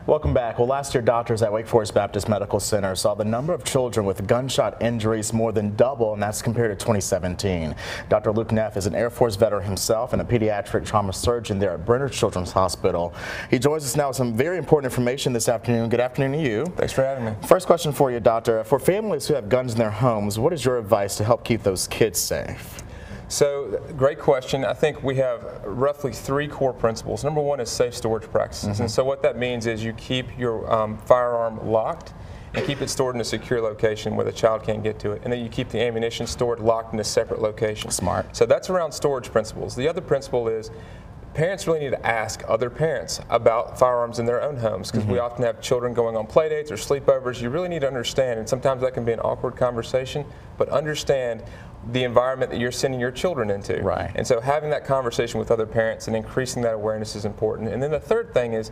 Welcome back. Well, last year, doctors at Wake Forest Baptist Medical Center saw the number of children with gunshot injuries more than double, and that's compared to 2017. Dr. Luke Neff is an Air Force veteran himself and a pediatric trauma surgeon there at Brenner Children's Hospital. He joins us now with some very important information this afternoon. Good afternoon to you. Thanks for having me. First question for you, Doctor. For families who have guns in their homes, what is your advice to help keep those kids safe? So, great question. I think we have roughly 3 core principles. Number 1 is safe storage practices. And so what that means is you keep your firearm locked and keep it stored in a secure location where the child can't get to it. And then you keep the ammunition stored locked in a separate location. Smart. So that's around storage principles. The other principle is parents really need to ask other parents about firearms in their own homes, because we often have children going on play dates or sleepovers. You really need to understand, and sometimes that can be an awkward conversation, but understand the environment that you're sending your children into. Right. And so having that conversation with other parents and increasing that awareness is important. And then the third thing is,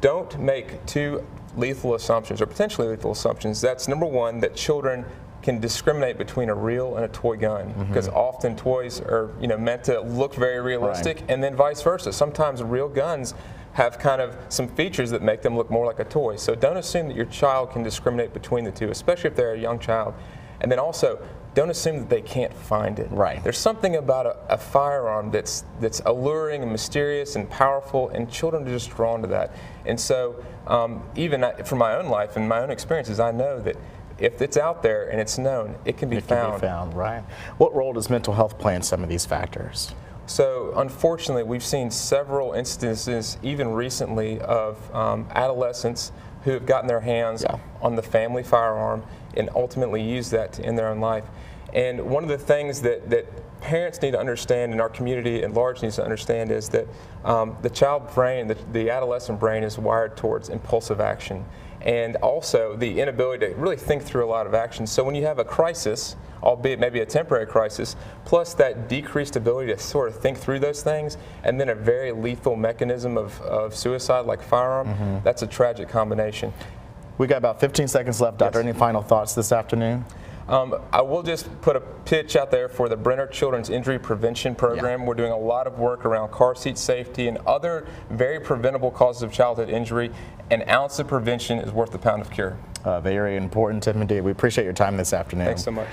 don't make too lethal assumptions or potentially lethal assumptions. That's number 1, that children can discriminate between a real and a toy gun, because often toys are meant to look very realistic, and then vice versa. Sometimes real guns have kind of some features that make them look more like a toy. So don't assume that your child can discriminate between the two, especially if they're a young child. And then also, don't assume that they can't find it. Right. There's something about a firearm that's alluring and mysterious and powerful, and children are just drawn to that. And so even from my own life and my own experiences, I know that if it's out there and it's known, it can be found. Right. What role does mental health play in some of these factors? So unfortunately, we've seen several instances, even recently, of adolescents who have gotten their hands on the family firearm and ultimately use that in their own life. And one of the things that parents need to understand, and our community at large needs to understand, is that the child brain, the adolescent brain, is wired towards impulsive action, and also the inability to really think through a lot of actions. So when you have a crisis, albeit maybe a temporary crisis, plus that decreased ability to sort of think through those things, and then a very lethal mechanism of suicide like firearm, that's a tragic combination. We got about 15 seconds left, Doctor. Yes. Any final thoughts this afternoon? I will just put a pitch out there for the Brenner Children's Injury Prevention Program. We're doing a lot of work around car seat safety and other very preventable causes of childhood injury. An ounce of prevention is worth a pound of cure. Very important tip indeed. We appreciate your time this afternoon. Thanks so much.